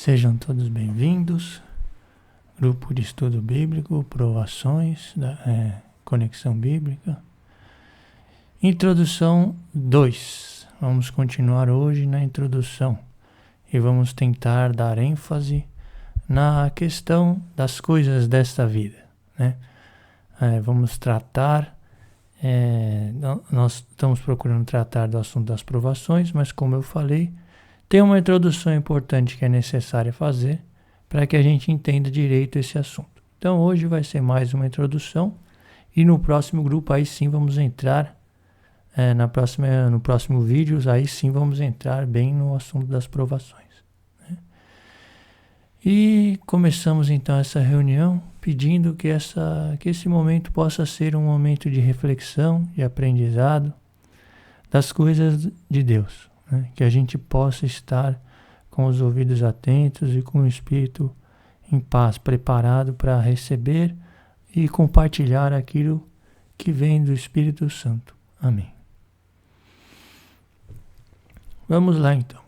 Sejam todos bem-vindos. Grupo de Estudo Bíblico, Provações da Conexão Bíblica. Introdução 2. Vamos continuar hoje na introdução e vamos tentar dar ênfase na questão das coisas desta vida, né? Vamos tratar, nós estamos procurando tratar do assunto das provações, mas como eu falei, tem uma introdução importante que é necessária fazer para que a gente entenda direito esse assunto. Então hoje vai ser mais uma introdução e no próximo grupo aí sim vamos entrar, no próximo vídeo aí sim vamos entrar bem no assunto das provações, né? E começamos então essa reunião pedindo que esse momento possa ser um momento de reflexão, de aprendizado das coisas de Deus, né? Que a gente possa estar com os ouvidos atentos e com o espírito em paz, preparado para receber e compartilhar aquilo que vem do Espírito Santo. Amém. Vamos lá então.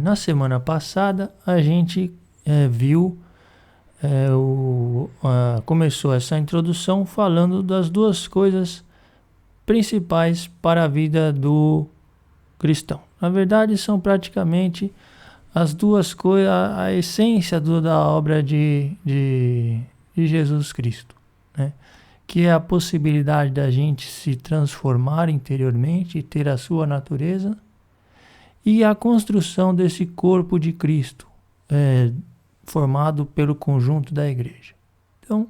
Na semana passada a gente viu, começou essa introdução falando das duas coisas principais para a vida do cristão. Na verdade, são praticamente as duas coisas, a essência da obra de Jesus Cristo, né? Que é a possibilidade da gente se transformar interiormente e ter a sua natureza, e a construção desse corpo de Cristo, formado pelo conjunto da igreja. Então,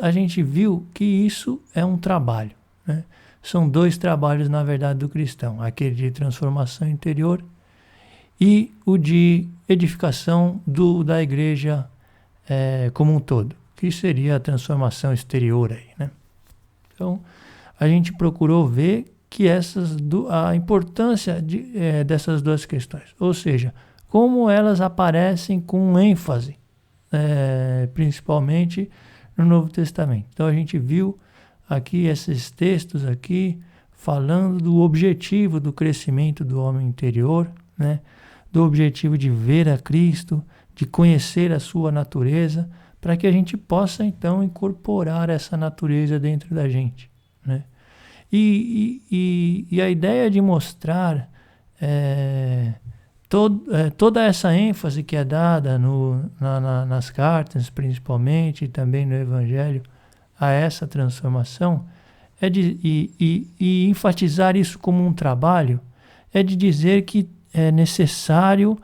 a gente viu que isso é um trabalho, né? São dois trabalhos, na verdade, do cristão. Aquele de transformação interior e o de edificação da igreja como um todo, que seria a transformação exterior aí, né? Então, a gente procurou ver que a importância dessas duas questões, ou seja, como elas aparecem com ênfase, principalmente no Novo Testamento. Então, a gente viu aqui esses textos aqui falando do objetivo do crescimento do homem interior, né? Do objetivo de ver a Cristo, de conhecer a sua natureza, para que a gente possa então incorporar essa natureza dentro da gente, né? E a ideia de mostrar toda essa ênfase que é dada nas cartas, principalmente, e também no Evangelho, a essa transformação, e enfatizar isso como um trabalho, é de dizer que é necessário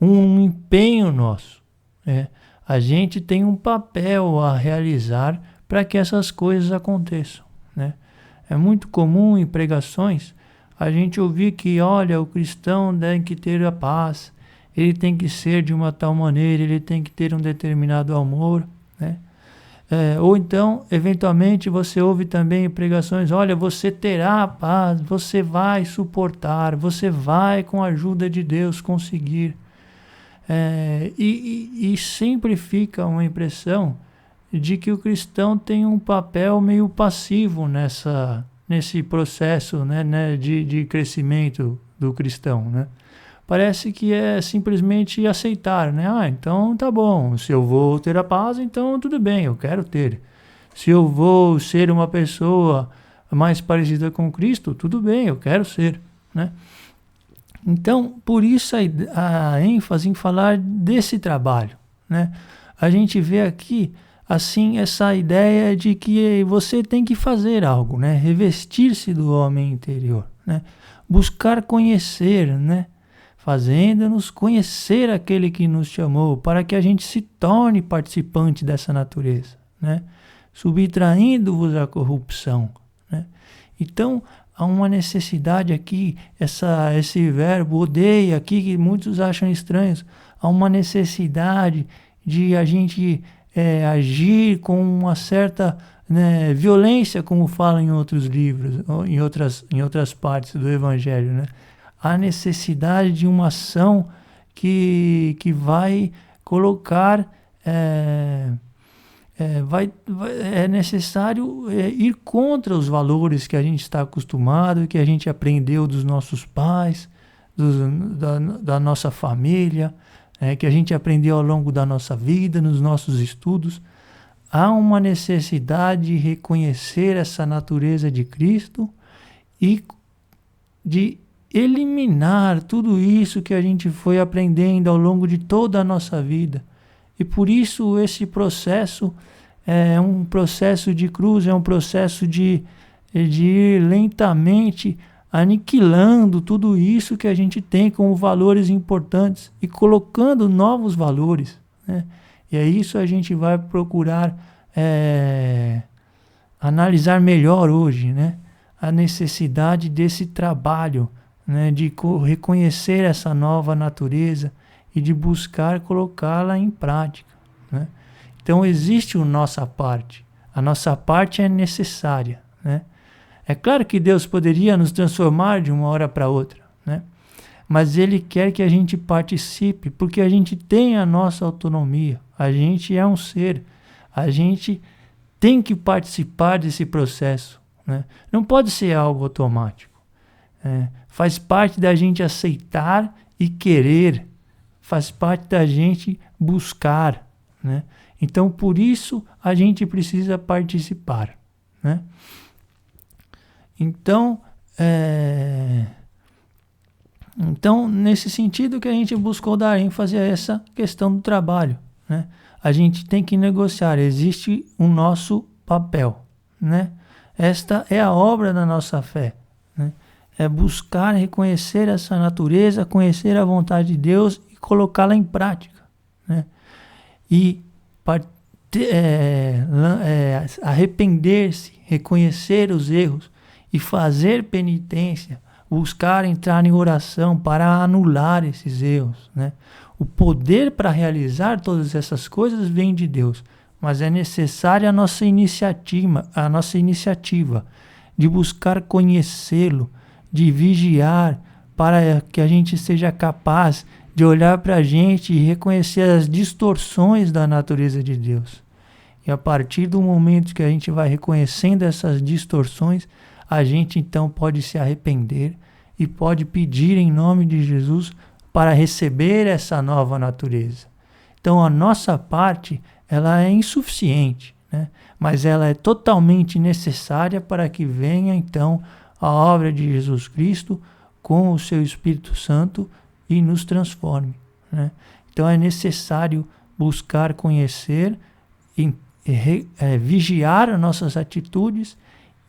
um empenho nosso, né? A gente tem um papel a realizar para que essas coisas aconteçam, né? É muito comum em pregações a gente ouvir que, olha, o cristão tem que ter a paz, ele tem que ser de uma tal maneira, ele tem que ter um determinado amor, né? Ou então, eventualmente, você ouve também em pregações, olha, você terá a paz, você vai suportar, você vai, com a ajuda de Deus, conseguir. E sempre fica uma impressão de que o cristão tem um papel meio passivo nesse processo, né, de crescimento do cristão, né? Parece que é simplesmente aceitar, né? Então tá bom, se eu vou ter a paz, então tudo bem, eu quero ter. Se eu vou ser uma pessoa mais parecida com Cristo, tudo bem, eu quero ser, né? Então, por isso a ênfase em falar desse trabalho, né? A gente vê aqui, assim, essa ideia de que você tem que fazer algo, né? Revestir-se do homem interior, né? Buscar conhecer, né? Fazendo-nos conhecer aquele que nos chamou, para que a gente se torne participante dessa natureza, né? Subtraindo-vos à corrupção, né? Então, há uma necessidade aqui, esse verbo odeia aqui, que muitos acham estranhos, há uma necessidade de a gente agir com uma certa, né, violência, como fala em outros livros, em outras partes do Evangelho, né? A necessidade de uma ação que vai colocar, é necessário ir contra os valores que a gente está acostumado, que a gente aprendeu dos nossos pais, da nossa família, que a gente aprendeu ao longo da nossa vida, nos nossos estudos. Há uma necessidade de reconhecer essa natureza de Cristo e de eliminar tudo isso que a gente foi aprendendo ao longo de toda a nossa vida. E por isso esse processo é um processo de cruz, é um processo de ir lentamente aniquilando tudo isso que a gente tem como valores importantes e colocando novos valores, né? E é isso a gente vai procurar analisar melhor hoje, né? A necessidade desse trabalho, né? De reconhecer essa nova natureza e de buscar colocá-la em prática, né? Então existe a nossa parte é necessária, né? É claro que Deus poderia nos transformar de uma hora para outra, né? Mas Ele quer que a gente participe, porque a gente tem a nossa autonomia, a gente é um ser, a gente tem que participar desse processo, né? Não pode ser algo automático. Faz parte da gente aceitar e querer, faz parte da gente buscar, né? Então, por isso, a gente precisa participar, né? Então, nesse sentido que a gente buscou dar ênfase a essa questão do trabalho, né? A gente tem que negociar, existe o nosso papel, né? Esta é a obra da nossa fé, né? É buscar reconhecer essa natureza, conhecer a vontade de Deus e colocá-la em prática, né? E arrepender-se, reconhecer os erros e fazer penitência, buscar entrar em oração para anular esses erros, né? O poder para realizar todas essas coisas vem de Deus, mas é necessária a nossa iniciativa de buscar conhecê-lo, de vigiar para que a gente seja capaz de olhar para a gente e reconhecer as distorções da natureza de Deus. E a partir do momento que a gente vai reconhecendo essas distorções, a gente então pode se arrepender e pode pedir em nome de Jesus para receber essa nova natureza. Então a nossa parte, ela é insuficiente, né? Mas ela é totalmente necessária para que venha então a obra de Jesus Cristo com o seu Espírito Santo e nos transforme, né? Então é necessário buscar conhecer, vigiar as nossas atitudes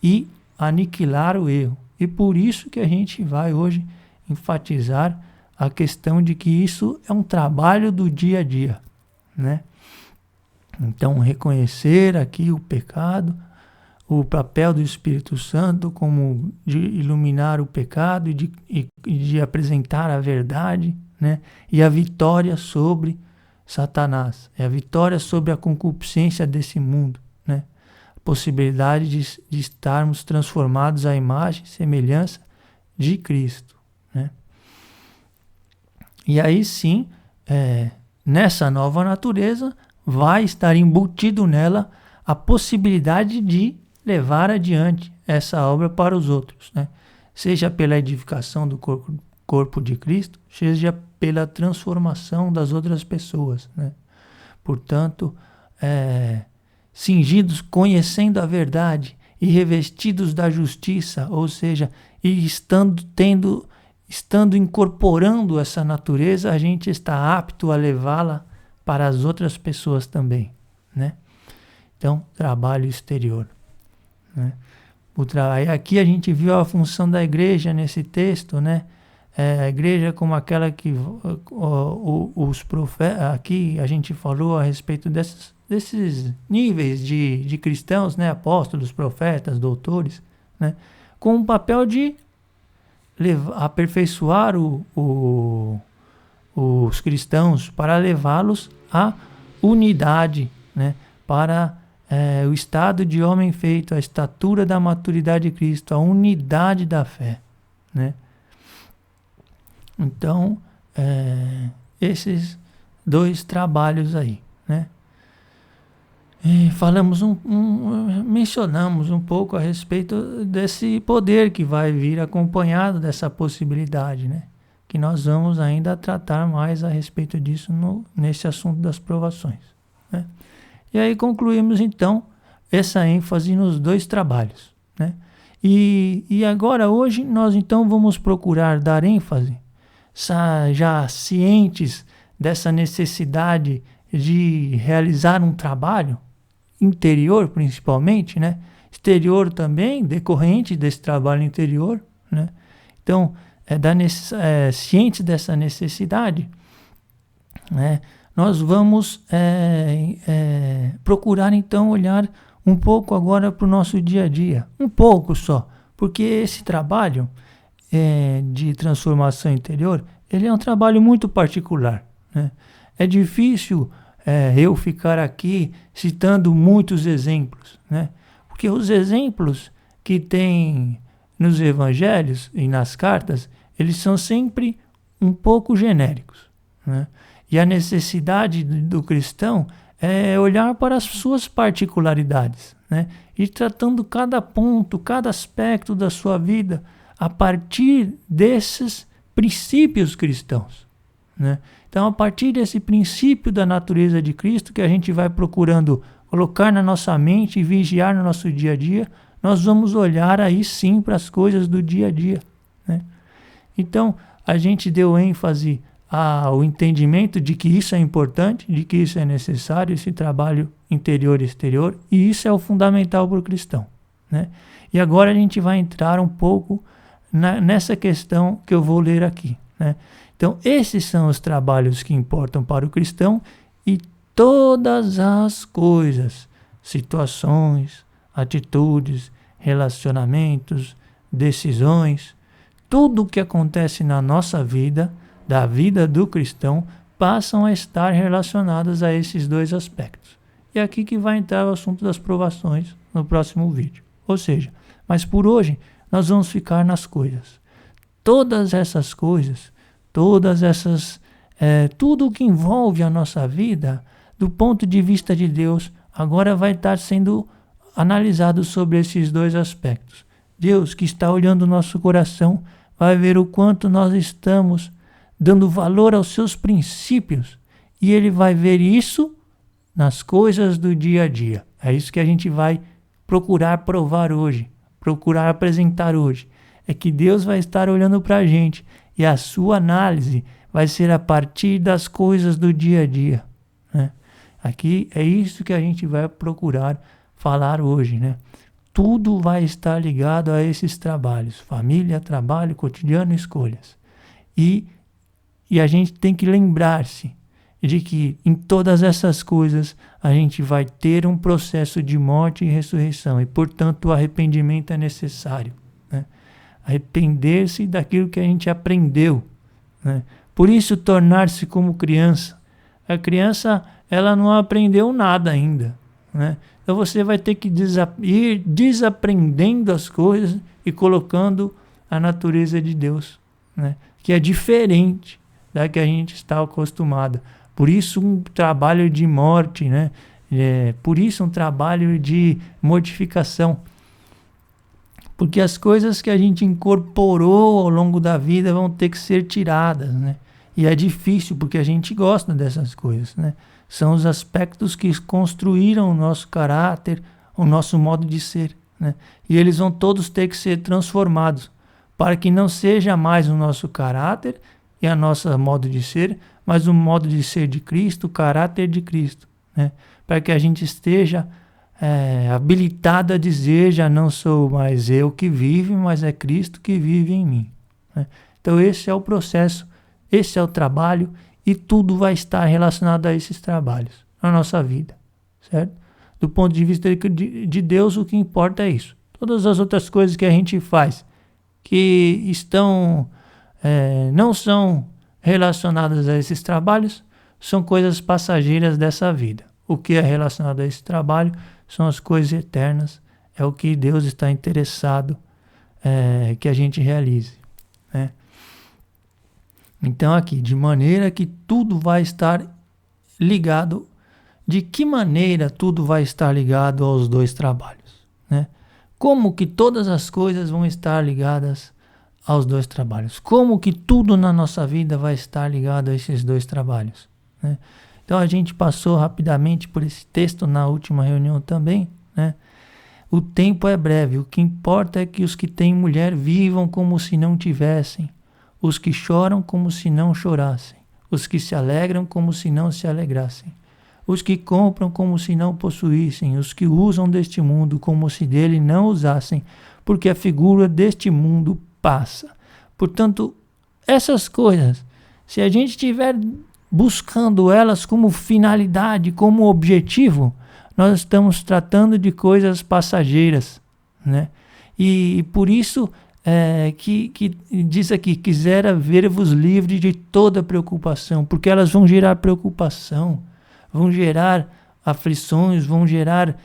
e aniquilar o erro. E por isso que a gente vai hoje enfatizar a questão de que isso é um trabalho do dia a dia, né? Então reconhecer aqui o pecado, o papel do Espírito Santo como de iluminar o pecado e de apresentar a verdade, né? E a vitória sobre Satanás, é a vitória sobre a concupiscência desse mundo, né? A possibilidade de estarmos transformados à imagem e semelhança de Cristo, né? E aí sim, nessa nova natureza, vai estar embutido nela a possibilidade de levar adiante essa obra para os outros, né? Seja pela edificação do corpo de Cristo, seja pela transformação das outras pessoas, né? Portanto, cingidos, conhecendo a verdade e revestidos da justiça, ou seja, e estando incorporando essa natureza, a gente está apto a levá-la para as outras pessoas também, né? Então, trabalho exterior, né? Aqui a gente viu a função da igreja nesse texto, né? A igreja como aquela que os profetas, aqui a gente falou a respeito desses níveis de cristãos, né? Apóstolos, profetas, doutores, né? Com o papel de aperfeiçoar os cristãos para levá-los à unidade, né? Para o estado de homem feito, a estatura da maturidade de Cristo, a unidade da fé, né? Então, esses dois trabalhos aí, né? E mencionamos um pouco a respeito desse poder que vai vir acompanhado dessa possibilidade, né? que nós vamos ainda tratar mais a respeito disso nesse assunto das provações, né? E aí concluímos então essa ênfase nos 2 trabalhos, né? E agora hoje nós então vamos procurar dar ênfase, já cientes dessa necessidade de realizar um trabalho interior principalmente, né? Exterior também, decorrente desse trabalho interior, né? Então, cientes dessa necessidade, né? Nós vamos procurar então olhar um pouco agora para o nosso dia a dia, um pouco só, porque esse trabalho de transformação interior, ele é um trabalho muito particular, né? É difícil eu ficar aqui citando muitos exemplos, né? Porque os exemplos que tem nos evangelhos e nas cartas, eles são sempre um pouco genéricos, né? E a necessidade do cristão é olhar para as suas particularidades, né? E tratando cada ponto, cada aspecto da sua vida a partir desses princípios cristãos, né? Então, a partir desse princípio da natureza de Cristo que a gente vai procurando colocar na nossa mente e vigiar no nosso dia a dia, nós vamos olhar aí sim para as coisas do dia a dia, né? Então, a gente deu ênfase ao entendimento de que isso é importante, de que isso é necessário, esse trabalho interior e exterior, e isso é o fundamental para o cristão, né? E agora a gente vai entrar um pouco nessa questão que eu vou ler aqui, né? Então, esses são os trabalhos que importam para o cristão e todas as coisas, situações, atitudes, relacionamentos, decisões, tudo o que acontece na nossa vida, da vida do cristão, passam a estar relacionadas a esses 2 aspectos. E é aqui que vai entrar o assunto das provações no próximo vídeo. Ou seja, mas por hoje nós vamos ficar nas coisas. Todas essas coisas, tudo o que envolve a nossa vida, do ponto de vista de Deus, agora vai estar sendo analisado sobre esses 2 aspectos. Deus, que está olhando o nosso coração, vai ver o quanto nós estamos dando valor aos seus princípios, e ele vai ver isso nas coisas do dia a dia. É isso que a gente vai procurar provar hoje, procurar apresentar hoje. É que Deus vai estar olhando para a gente, e a sua análise vai ser a partir das coisas do dia a dia, né? Aqui é isso que a gente vai procurar falar hoje, né? Tudo vai estar ligado a esses trabalhos: família, trabalho, cotidiano, escolhas. E a gente tem que lembrar-se de que em todas essas coisas a gente vai ter um processo de morte e ressurreição, e portanto o arrependimento é necessário, né? Arrepender-se daquilo que a gente aprendeu, né? Por isso, tornar-se como criança. A criança, ela não aprendeu nada ainda, né? Então você vai ter que ir desaprendendo as coisas e colocando a natureza de Deus, né? Que é diferente da que a gente está acostumado. Por isso um trabalho de morte, né? Por isso um trabalho de mortificação. Porque as coisas que a gente incorporou ao longo da vida vão ter que ser tiradas, né? E é difícil porque a gente gosta dessas coisas, né? São os aspectos que construíram o nosso caráter, o nosso modo de ser, né? E eles vão todos ter que ser transformados para que não seja mais o nosso caráter e a nossa modo de ser, mas o modo de ser de Cristo, o caráter de Cristo, né? Para que a gente esteja habilitado a dizer: já não sou mais eu que vive, mas é Cristo que vive em mim, né? Então esse é o processo, esse é o trabalho, e tudo vai estar relacionado a esses trabalhos na nossa vida, certo? Do ponto de vista de Deus, o que importa é isso. Todas as outras coisas que a gente faz, que não são relacionadas a esses trabalhos, são coisas passageiras dessa vida. O que é relacionado a esse trabalho são as coisas eternas, é o que Deus está interessado que a gente realize, né? Então aqui, de maneira que tudo vai estar ligado. De que maneira tudo vai estar ligado aos 2 trabalhos, né? Como que todas as coisas vão estar ligadas aos 2 trabalhos. Como que tudo na nossa vida vai estar ligado a esses 2 trabalhos, né? Então a gente passou rapidamente por esse texto na última reunião também, né? O tempo é breve, o que importa é que os que têm mulher vivam como se não tivessem, os que choram como se não chorassem, os que se alegram como se não se alegrassem, os que compram como se não possuíssem, os que usam deste mundo como se dele não usassem, porque a figura deste mundo passa. Portanto, essas coisas, se a gente estiver buscando elas como finalidade, como objetivo, nós estamos tratando de coisas passageiras, né? E por isso que diz aqui, quisera ver-vos livre de toda preocupação, porque elas vão gerar preocupação, vão gerar aflições, vão gerar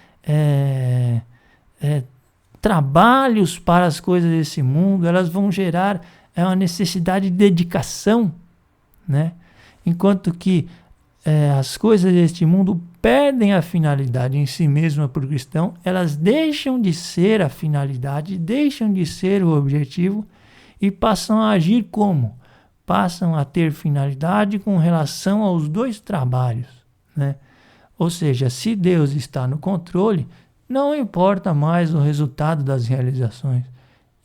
trabalhos para as coisas desse mundo, elas vão gerar uma necessidade de dedicação, né? Enquanto que as coisas deste mundo perdem a finalidade em si mesma para o cristão, elas deixam de ser a finalidade, deixam de ser o objetivo e passam a agir como? Passam a ter finalidade com relação aos 2 trabalhos, né? Ou seja, se Deus está no controle, não importa mais o resultado das realizações.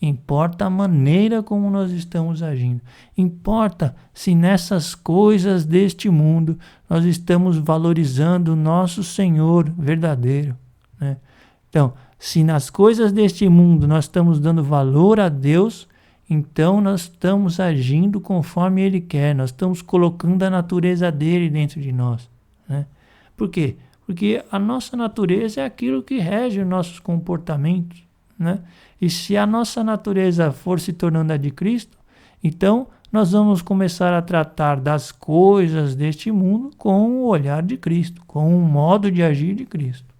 Importa a maneira como nós estamos agindo. Importa se nessas coisas deste mundo nós estamos valorizando o nosso Senhor verdadeiro, né? Então, se nas coisas deste mundo nós estamos dando valor a Deus, então nós estamos agindo conforme Ele quer. Nós estamos colocando a natureza dele dentro de nós, né? Por quê? Porque a nossa natureza é aquilo que rege os nossos comportamentos, né? E se a nossa natureza for se tornando a de Cristo, então nós vamos começar a tratar das coisas deste mundo com o olhar de Cristo, com o modo de agir de Cristo,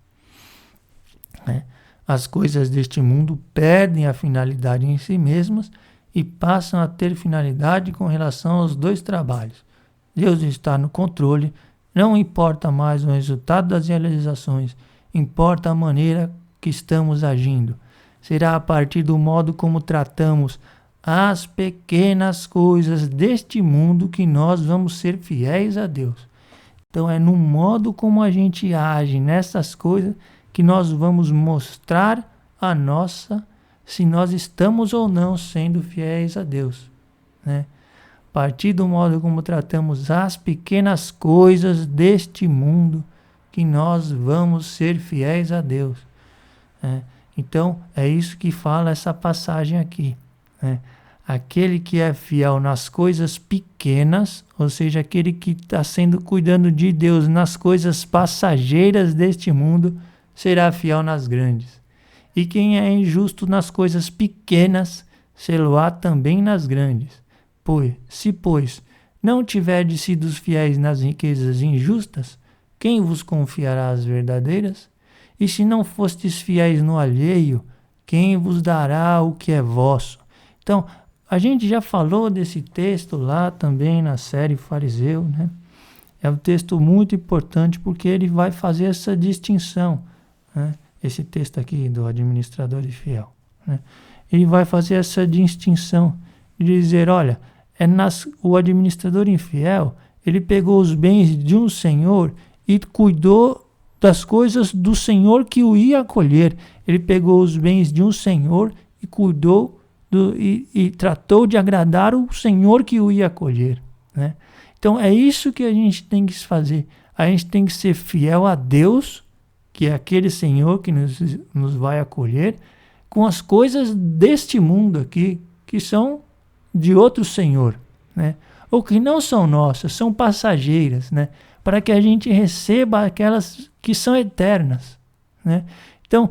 né? As coisas deste mundo perdem a finalidade em si mesmas e passam a ter finalidade com relação aos 2 trabalhos. Deus está no controle, não importa mais o resultado das realizações, importa a maneira que estamos agindo. Será a partir do modo como tratamos as pequenas coisas deste mundo que nós vamos ser fiéis a Deus. Então é no modo como a gente age nessas coisas que nós vamos mostrar se nós estamos ou não sendo fiéis a Deus, né? A partir do modo como tratamos as pequenas coisas deste mundo que nós vamos ser fiéis a Deus, né? Então, é isso que fala essa passagem aqui, né? Aquele que é fiel nas coisas pequenas, ou seja, aquele que está cuidando de Deus nas coisas passageiras deste mundo, será fiel nas grandes. E quem é injusto nas coisas pequenas, sê-lo-á também nas grandes. Pois não tiverdes sido fiéis nas riquezas injustas, quem vos confiará as verdadeiras? E se não fostes fiéis no alheio, quem vos dará o que é vosso? Então, a gente já falou desse texto lá também na série Fariseu, né? É um texto muito importante porque ele vai fazer essa distinção, né? Esse texto aqui do administrador e fiel, né? Ele vai fazer essa distinção de dizer, olha, o administrador infiel, ele pegou os bens de um senhor e cuidou das coisas do senhor que o ia acolher. Ele pegou os bens de um senhor e cuidou e tratou de agradar o senhor que o ia acolher, né? Então é isso que a gente tem que fazer. A gente tem que ser fiel a Deus, que é aquele senhor que nos vai acolher, com as coisas deste mundo aqui, que são de outro senhor, né? Ou que não são nossas, são passageiras, né? Para que a gente receba aquelas que são eternas, né? Então,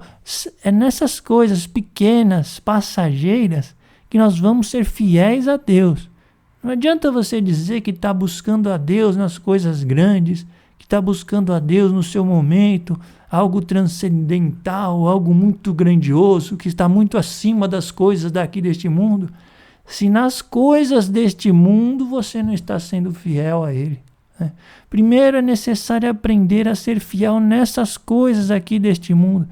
é nessas coisas pequenas, passageiras, que nós vamos ser fiéis a Deus. Não adianta você dizer que está buscando a Deus nas coisas grandes, que está buscando a Deus no seu momento, algo transcendental, algo muito grandioso, que está muito acima das coisas daqui deste mundo, se nas coisas deste mundo você não está sendo fiel a Ele, né? Primeiro é necessário aprender a ser fiel nessas coisas aqui deste mundo.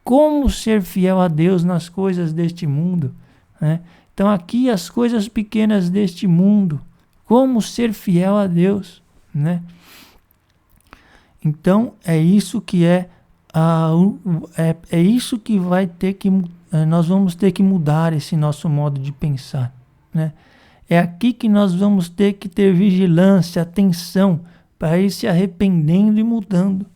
Como ser fiel a Deus nas coisas deste mundo, né? Então aqui as coisas pequenas deste mundo, como ser fiel a Deus, né? Então é isso que é isso que vai ter que nós vamos ter que mudar esse nosso modo de pensar, né? É aqui que nós vamos ter que ter vigilância, atenção, para ir se arrependendo e mudando,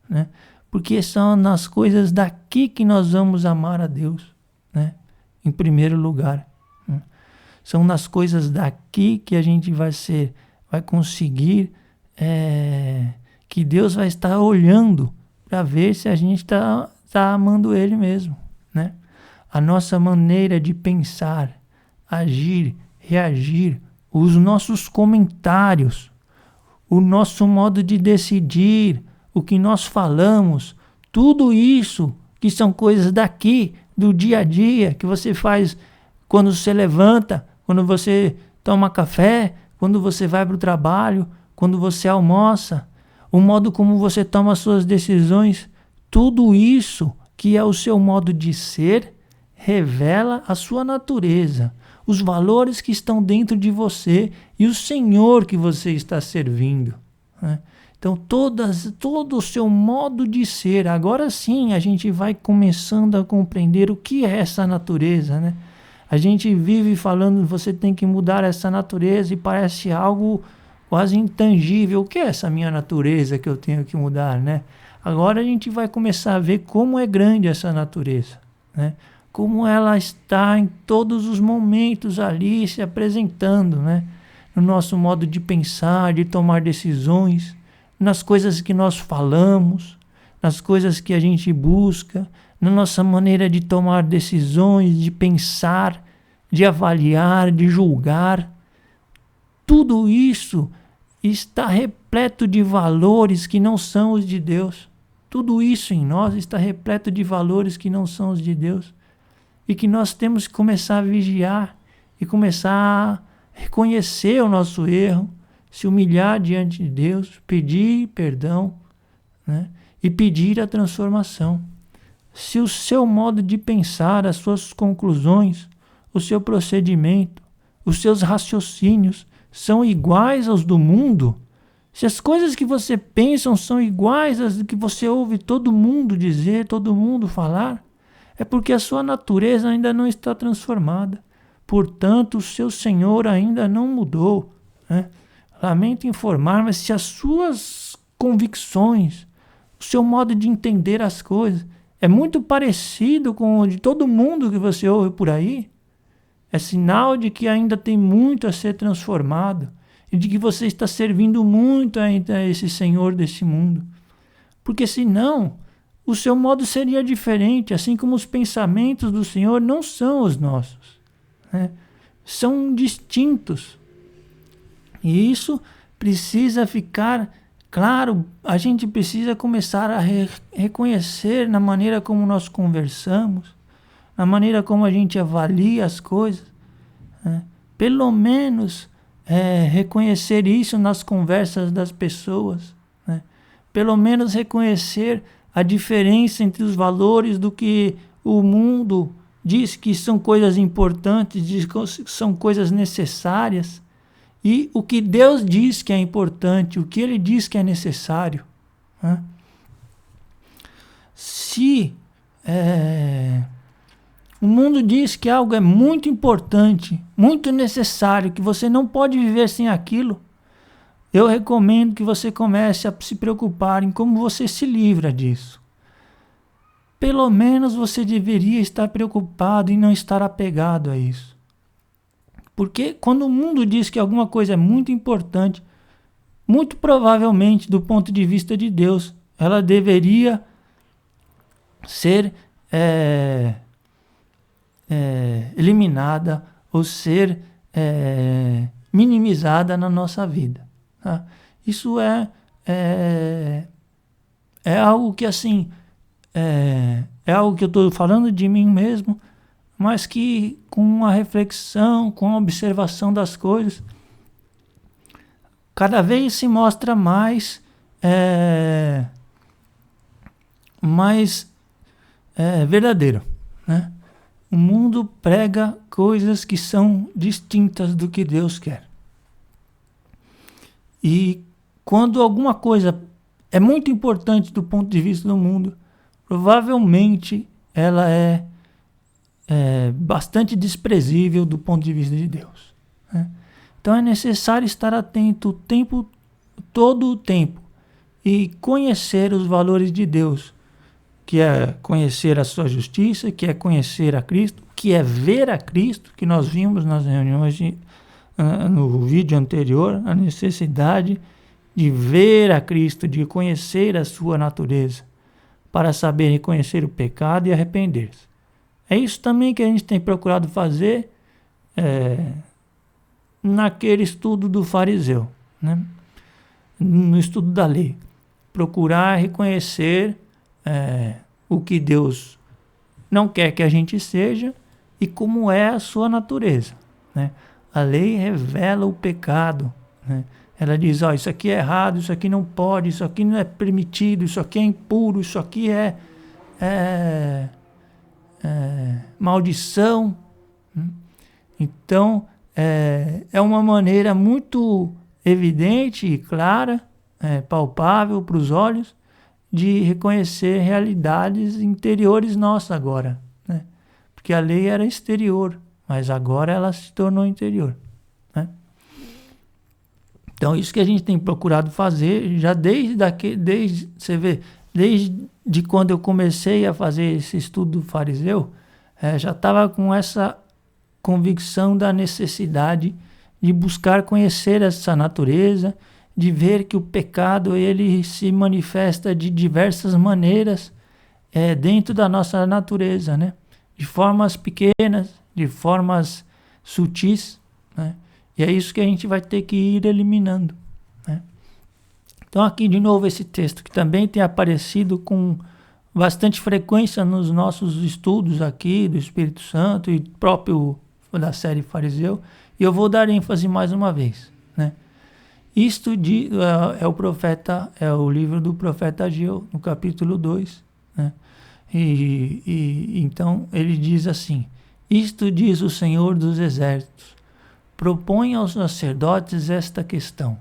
né? Porque são nas coisas daqui que nós vamos amar a Deus, né? Em primeiro lugar, né? São nas coisas daqui que a gente vai conseguir, que Deus vai estar olhando para ver se a gente está amando Ele mesmo, né? A nossa maneira de pensar, agir, reagir, os nossos comentários, o nosso modo de decidir, o que nós falamos, tudo isso que são coisas daqui, do dia a dia, que você faz quando você levanta, quando você toma café, quando você vai para o trabalho, quando você almoça, o modo como você toma as suas decisões, tudo isso que é o seu modo de ser, revela a sua natureza, os valores que estão dentro de você e o Senhor que você está servindo, né? Então todo o seu modo de ser, agora sim a gente vai começando a compreender o que é essa natureza, né? A gente vive falando, você tem que mudar essa natureza e parece algo quase intangível. O que é essa minha natureza que eu tenho que mudar, né? Agora a gente vai começar a ver como é grande essa natureza, né? Como ela está em todos os momentos ali se apresentando, né? No nosso modo de pensar, de tomar decisões, nas coisas que nós falamos, nas coisas que a gente busca, na nossa maneira de tomar decisões, de pensar, de avaliar, de julgar. Tudo isso está repleto de valores que não são os de Deus. Tudo isso em nós está repleto de valores que não são os de Deus. E que nós temos que começar a vigiar e começar a reconhecer o nosso erro, se humilhar diante de Deus, pedir perdão, né? E pedir a transformação. Se o seu modo de pensar, as suas conclusões, o seu procedimento, os seus raciocínios são iguais aos do mundo, se as coisas que você pensa são iguais às que você ouve todo mundo dizer, todo mundo falar, é porque a sua natureza ainda não está transformada. Portanto, o seu Senhor ainda não mudou, né? Lamento informar, mas se as suas convicções, o seu modo de entender as coisas é muito parecido com o de todo mundo que você ouve por aí, é sinal de que ainda tem muito a ser transformado e de que você está servindo muito ainda a esse Senhor desse mundo. Porque senão, o seu modo seria diferente, assim como os pensamentos do Senhor não são os nossos, né? São distintos. E isso precisa ficar claro, a gente precisa começar a reconhecer na maneira como nós conversamos, na maneira como a gente avalia as coisas, né? Pelo menos reconhecer isso nas conversas das pessoas, né? Pelo menos reconhecer a diferença entre os valores do que o mundo diz que são coisas importantes, diz que são coisas necessárias, e o que Deus diz que é importante, o que Ele diz que é necessário, né? Se o mundo diz que algo é muito importante, muito necessário, que você não pode viver sem aquilo, eu recomendo que você comece a se preocupar em como você se livra disso. Pelo menos você deveria estar preocupado em não estar apegado a isso. Porque quando o mundo diz que alguma coisa é muito importante, muito provavelmente, do ponto de vista de Deus, ela deveria ser eliminada ou ser minimizada na nossa vida, tá? Isso é algo que, assim, é algo que eu estou falando de mim mesmo, mas que com a reflexão, com a observação das coisas, cada vez se mostra mais verdadeiro, né? O mundo prega coisas que são distintas do que Deus quer. E quando alguma coisa é muito importante do ponto de vista do mundo, provavelmente ela é bastante desprezível do ponto de vista de Deus, né? Então é necessário estar atento todo o tempo e conhecer os valores de Deus, que é conhecer a sua justiça, que é conhecer a Cristo, que é ver a Cristo, que nós vimos nas reuniões no vídeo anterior, a necessidade de ver a Cristo, de conhecer a sua natureza, para saber reconhecer o pecado e arrepender-se. É isso também que a gente tem procurado fazer naquele estudo do fariseu, né? No estudo da lei. Procurar reconhecer o que Deus não quer que a gente seja e como é a sua natureza, né? A lei revela o pecado, né? Ela diz, isso aqui é errado, isso aqui não pode, isso aqui não é permitido, isso aqui é impuro, isso aqui é maldição. Então, é uma maneira muito evidente e clara, palpável para os olhos, de reconhecer realidades interiores nossas agora, né? Porque a lei era exterior, mas agora ela se tornou interior, né? Então, isso que a gente tem procurado fazer, já desde quando eu comecei a fazer esse estudo do fariseu, já estava com essa convicção da necessidade de buscar conhecer essa natureza, de ver que o pecado ele se manifesta de diversas maneiras dentro da nossa natureza, né? De formas pequenas, de formas sutis, né? E é isso que a gente vai ter que ir eliminando, né? Então aqui de novo esse texto que também tem aparecido com bastante frequência nos nossos estudos aqui do Espírito Santo e próprio da série Fariseu, e eu vou dar ênfase mais uma vez, né? Isto é o livro do profeta Ageu, no capítulo 2, né? E então ele diz assim: isto diz o Senhor dos Exércitos, propõe aos sacerdotes esta questão.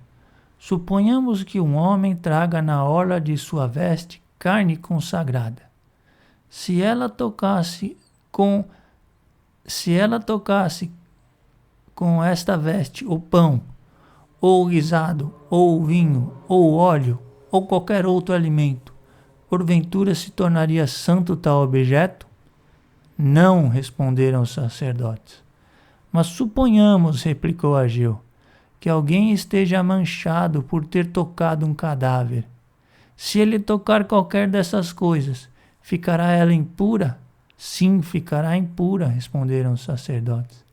Suponhamos que um homem traga na orla de sua veste carne consagrada. Se ela tocasse com esta veste o pão, ou o guisado, ou o vinho, ou o óleo, ou qualquer outro alimento, porventura se tornaria santo tal objeto? Não, responderam os sacerdotes. Mas suponhamos, replicou Ageu, que alguém esteja manchado por ter tocado um cadáver. Se ele tocar qualquer dessas coisas, ficará ela impura? Sim, ficará impura, responderam os sacerdotes.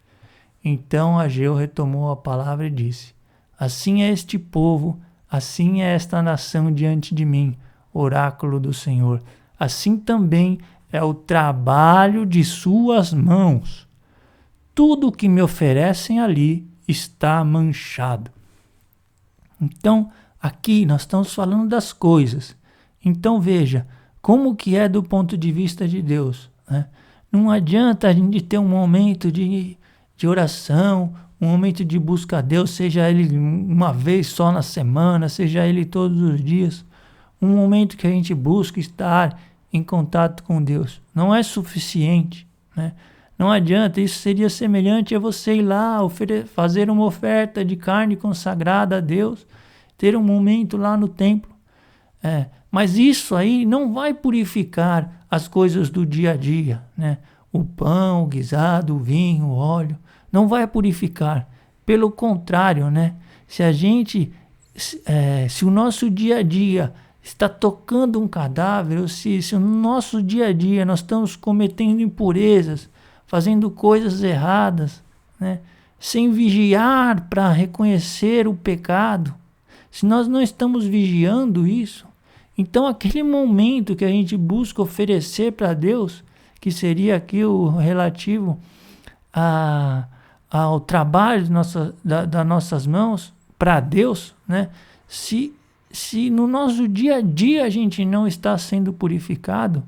Então Ageu retomou a palavra e disse: assim é este povo, assim é esta nação diante de mim, oráculo do Senhor. Assim também é o trabalho de suas mãos. Tudo o que me oferecem ali está manchado. Então, aqui nós estamos falando das coisas. Então veja, como que é do ponto de vista de Deus, né? Não adianta a gente ter um momento de oração, um momento de busca a Deus, seja ele uma vez só na semana, seja ele todos os dias. Um momento que a gente busca estar em contato com Deus. Não é suficiente, né? Não adianta, isso seria semelhante a você ir lá fazer uma oferta de carne consagrada a Deus, ter um momento lá no templo. Mas isso aí não vai purificar as coisas do dia a dia, né? O pão, o guisado, o vinho, o óleo, não vai purificar. Pelo contrário, né? Se o nosso dia a dia está tocando um cadáver, ou se no nosso dia a dia nós estamos cometendo impurezas, fazendo coisas erradas, né? Sem vigiar para reconhecer o pecado, se nós não estamos vigiando isso, então aquele momento que a gente busca oferecer para Deus, que seria aqui o relativo ao trabalho das nossas mãos para Deus, né? Se no nosso dia a dia a gente não está sendo purificado,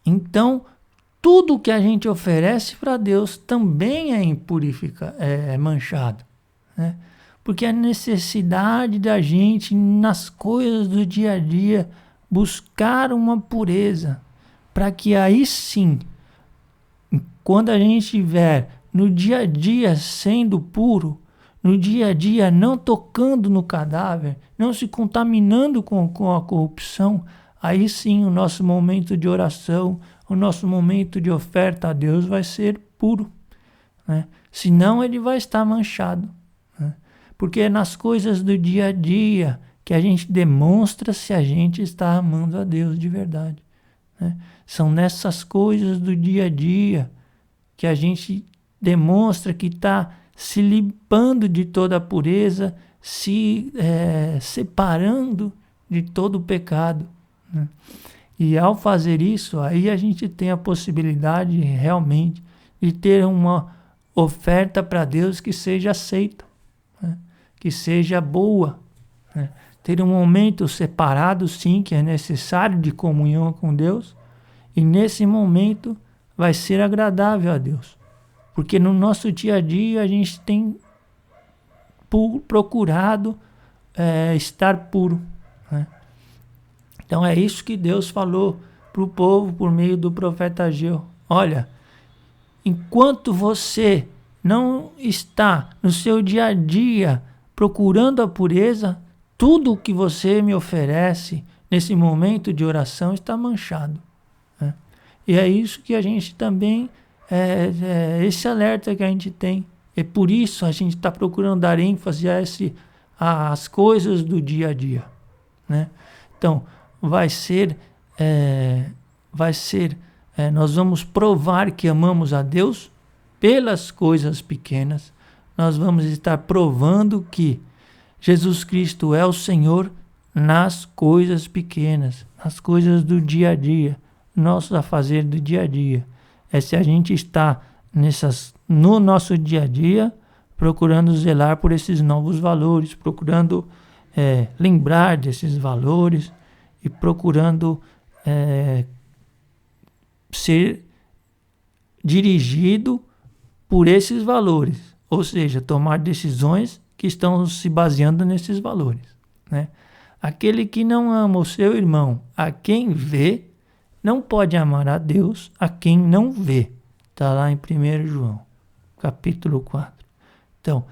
então tudo que a gente oferece para Deus também é manchado, né? Porque a necessidade da gente, nas coisas do dia a dia, buscar uma pureza, para que aí sim, quando a gente estiver no dia a dia sendo puro, no dia a dia não tocando no cadáver, não se contaminando com a corrupção, aí sim o nosso momento de oração, o nosso momento de oferta a Deus vai ser puro, né? Senão ele vai estar manchado, né? Porque é nas coisas do dia a dia que a gente demonstra se a gente está amando a Deus de verdade, né? São nessas coisas do dia a dia que a gente demonstra que está se limpando de toda a pureza, se separando de todo o pecado, né? E ao fazer isso, aí a gente tem a possibilidade realmente de ter uma oferta para Deus que seja aceita, né? Que seja boa, né? Ter um momento separado, sim, que é necessário de comunhão com Deus, e nesse momento vai ser agradável a Deus. Porque no nosso dia a dia a gente tem procurado estar puro, né? Então é isso que Deus falou para o povo por meio do profeta Ageu. Olha, enquanto você não está no seu dia a dia procurando a pureza, tudo o que você me oferece nesse momento de oração está manchado, né? E é isso que a gente também, esse alerta que a gente tem. É por isso a gente está procurando dar ênfase às coisas do dia a dia, né? Então, nós vamos provar que amamos a Deus pelas coisas pequenas. Nós vamos estar provando que Jesus Cristo é o Senhor nas coisas pequenas, nas coisas do dia a dia, nosso afazer do dia a dia. É se a gente está no nosso dia a dia, procurando zelar por esses novos valores, procurando lembrar desses valores e procurando ser dirigido por esses valores, ou seja, tomar decisões que estão se baseando nesses valores, né? Aquele que não ama o seu irmão a quem vê, não pode amar a Deus a quem não vê. Está lá em 1 João, capítulo 4. Então,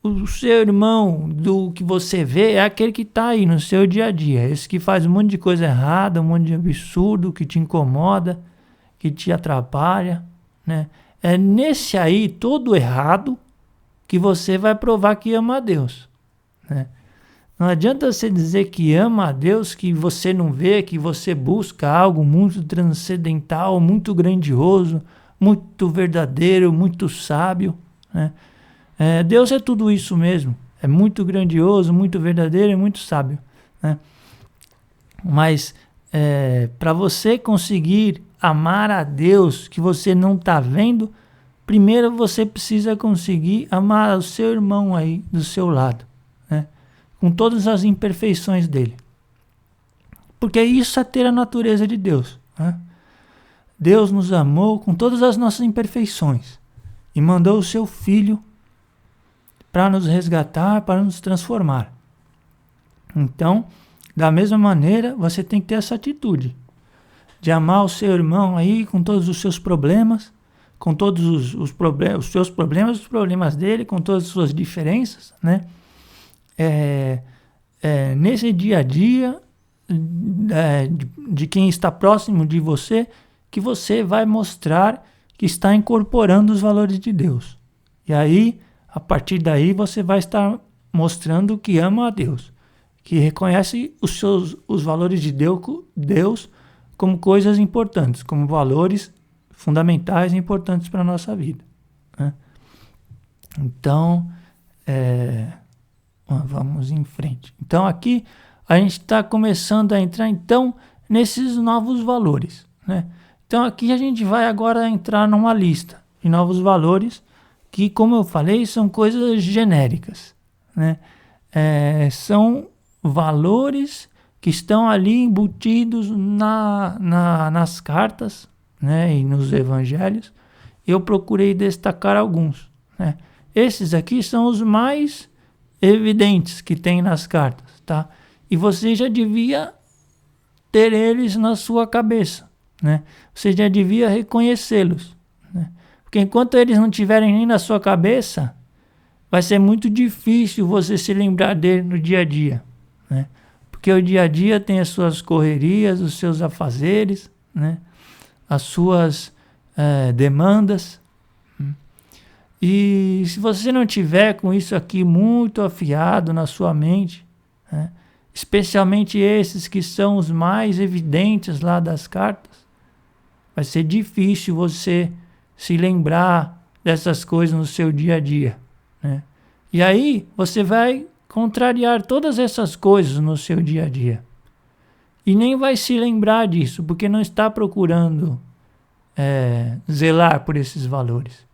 o seu irmão do que você vê é aquele que está aí no seu dia a dia. Esse que faz um monte de coisa errada, um monte de absurdo, que te incomoda, que te atrapalha, né? É nesse aí, todo errado, que você vai provar que ama a Deus, né? Não adianta você dizer que ama a Deus, que você não vê, que você busca algo muito transcendental, muito grandioso, muito verdadeiro, muito sábio, né? Deus é tudo isso mesmo. É muito grandioso, muito verdadeiro e muito sábio, né? Mas para você conseguir amar a Deus que você não está vendo, primeiro você precisa conseguir amar o seu irmão aí do seu lado, né? Com todas as imperfeições dele. Porque isso é ter a natureza de Deus, né? Deus nos amou com todas as nossas imperfeições e mandou o seu Filho para nos resgatar, para nos transformar. Então, da mesma maneira, você tem que ter essa atitude de amar o seu irmão aí com todos os seus problemas, com todos os seus problemas, os problemas dele, com todas as suas diferenças, né? Nesse dia a dia de quem está próximo de você, que você vai mostrar que está incorporando os valores de Deus. E aí, a partir daí, você vai estar mostrando que ama a Deus, que reconhece os valores de Deus como coisas importantes, como valores fundamentais e importantes para a nossa vida, né? Então, vamos em frente. Então, aqui a gente está começando a entrar, então, nesses novos valores, né? Então, aqui a gente vai agora entrar numa lista de novos valores que, como eu falei, são coisas genéricas, né? São valores que estão ali embutidos nas cartas, né, e nos evangelhos, eu procurei destacar alguns, né? Esses aqui são os mais evidentes que tem nas cartas, tá? E você já devia ter eles na sua cabeça, né? Você já devia reconhecê-los, né? Porque enquanto eles não tiverem nem na sua cabeça, vai ser muito difícil você se lembrar dele no dia a dia, né? Porque o dia a dia tem as suas correrias, os seus afazeres, né? As suas demandas. E se você não tiver com isso aqui muito afiado na sua mente, né? Especialmente esses que são os mais evidentes lá das cartas, vai ser difícil você se lembrar dessas coisas no seu dia a dia, né? E aí você vai contrariar todas essas coisas no seu dia a dia. E nem vai se lembrar disso, porque não está procurando zelar por esses valores.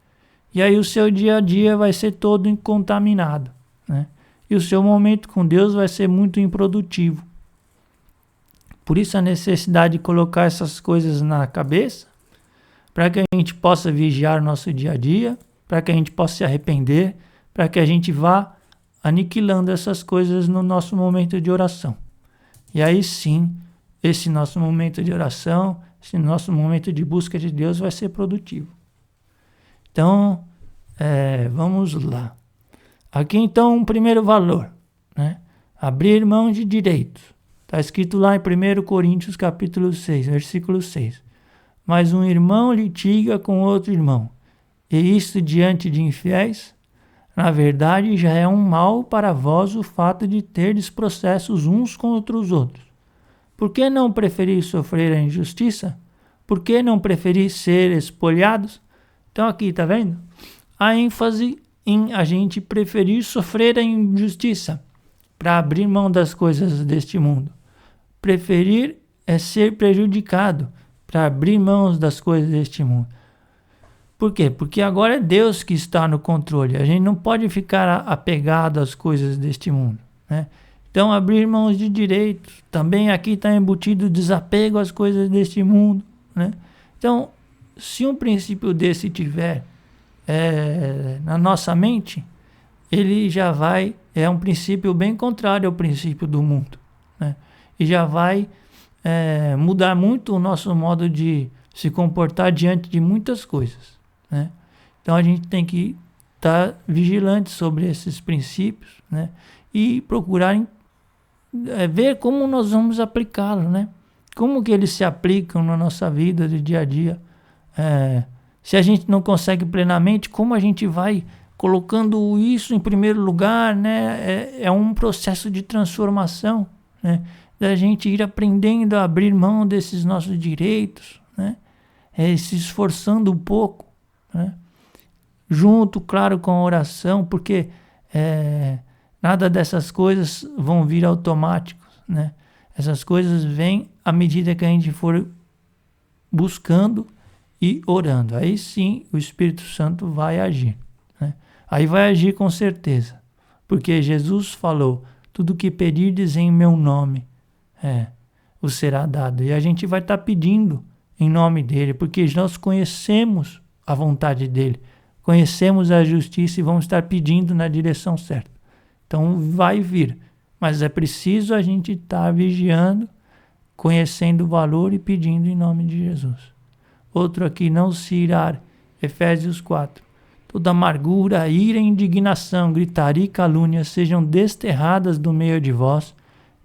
E aí o seu dia a dia vai ser todo contaminado, né? E o seu momento com Deus vai ser muito improdutivo. Por isso a necessidade de colocar essas coisas na cabeça, para que a gente possa vigiar o nosso dia a dia, para que a gente possa se arrepender, para que a gente vá aniquilando essas coisas no nosso momento de oração. E aí sim, esse nosso momento de oração, esse nosso momento de busca de Deus vai ser produtivo. Então, vamos lá. Aqui então um primeiro valor, né? Abrir mão de direitos. Está escrito lá em 1 Coríntios capítulo 6, versículo 6. Mas um irmão litiga com outro irmão, e isto diante de infiéis, na verdade já é um mal para vós o fato de terdes processos uns contra os outros. Por que não preferir sofrer a injustiça? Por que não preferir ser espoliados? Então aqui, tá vendo? A ênfase em a gente preferir sofrer a injustiça para abrir mão das coisas deste mundo. Preferir é ser prejudicado para abrir mão das coisas deste mundo. Por quê? Porque agora é Deus que está no controle. A gente não pode ficar apegado às coisas deste mundo, né? Então, abrir mãos de direitos. Também aqui está embutido o desapego às coisas deste mundo, né? Então, se um princípio desse tiver na nossa mente, ele já vai, é um princípio bem contrário ao princípio do mundo, né? E já vai mudar muito o nosso modo de se comportar diante de muitas coisas, né? Então a gente tem que estar vigilante sobre esses princípios, né? E procurar ver como nós vamos aplicá-los, né? Como que eles se aplicam na nossa vida de dia a dia. Se a gente não consegue plenamente, como a gente vai colocando isso em primeiro lugar, né? É um processo de transformação, né? Da gente ir aprendendo a abrir mão desses nossos direitos, né? Se esforçando um pouco, né? Junto, claro, com a oração, porque nada dessas coisas vão vir automáticos, né? Essas coisas vêm à medida que a gente for buscando e orando. Aí sim o Espírito Santo vai agir, né? Aí vai agir com certeza, porque Jesus falou: tudo que pedirdes em meu nome vos será dado. E a gente vai estar pedindo em nome dele, porque nós conhecemos a vontade dele, conhecemos a justiça e vamos estar pedindo na direção certa. Então vai vir, mas é preciso a gente estar vigiando, conhecendo o valor e pedindo em nome de Jesus. Outro aqui, não se irar, Efésios 4. Toda amargura, ira e indignação, gritaria e calúnia sejam desterradas do meio de vós,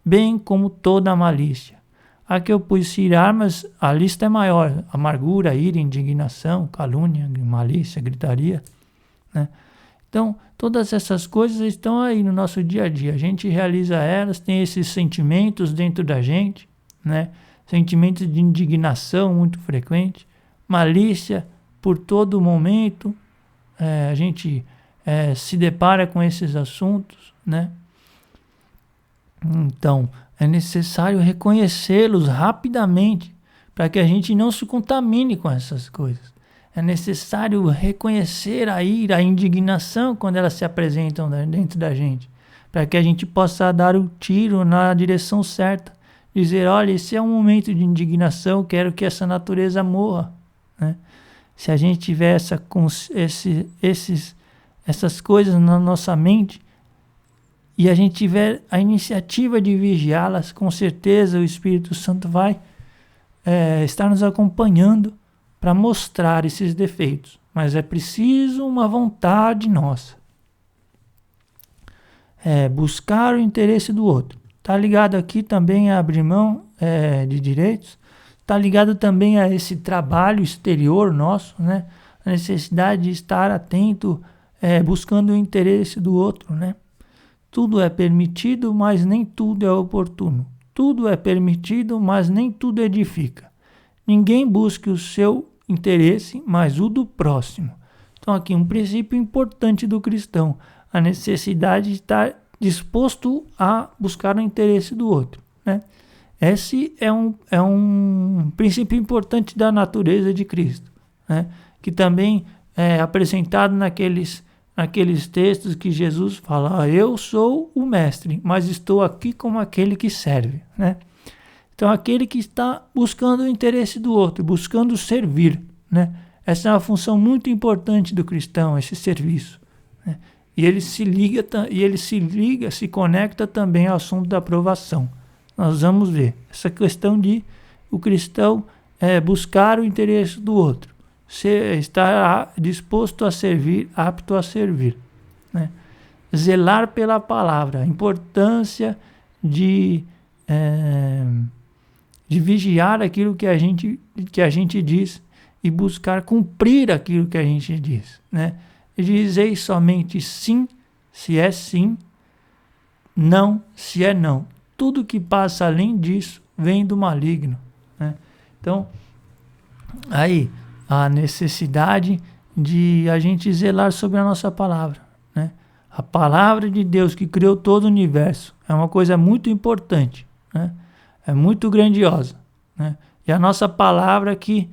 bem como toda a malícia. Aqui eu pus se irar, mas a lista é maior. Amargura, ira, indignação, calúnia, malícia, gritaria, né? Então, todas essas coisas estão aí no nosso dia a dia. A gente realiza elas, tem esses sentimentos dentro da gente, né? Sentimentos de indignação muito frequente, malícia por todo momento. A gente se depara com esses assuntos, né? Então, é necessário reconhecê-los rapidamente para que a gente não se contamine com essas coisas. É necessário reconhecer a ira, a indignação quando elas se apresentam dentro da gente, para que a gente possa dar o tiro na direção certa. Dizer, olha, esse é um momento de indignação, quero que essa natureza morra, né? Se a gente tiver essas coisas na nossa mente e a gente tiver a iniciativa de vigiá-las, com certeza o Espírito Santo vai estar nos acompanhando para mostrar esses defeitos. Mas é preciso uma vontade nossa. Buscar o interesse do outro. Está ligado aqui também a abrir mão de direitos. Está ligado também a esse trabalho exterior nosso, né? A necessidade de estar atento, buscando o interesse do outro, né? Tudo é permitido, mas nem tudo é oportuno. Tudo é permitido, mas nem tudo edifica. Ninguém busque o seu interesse, mas o do próximo. Então aqui um princípio importante do cristão, a necessidade de estar disposto a buscar o interesse do outro, né? Esse é um princípio importante da natureza de Cristo, né? Que também é apresentado naqueles textos que Jesus fala: eu sou o mestre, mas estou aqui como aquele que serve, né? Então aquele que está buscando o interesse do outro, buscando servir, né? Essa é uma função muito importante do cristão, esse serviço, né? E ele se conecta também ao assunto da aprovação. Nós vamos ver essa questão de o cristão buscar o interesse do outro, estar disposto a servir, apto a servir, né? Zelar pela palavra, a importância de vigiar aquilo que a gente diz e buscar cumprir aquilo que a gente diz, né? Dizei somente sim, se é sim, não, se é não. Tudo que passa além disso vem do maligno, né? Então, aí a necessidade de a gente zelar sobre a nossa palavra, né? A palavra de Deus que criou todo o universo é uma coisa muito importante, né? É muito grandiosa, né? E a nossa palavra que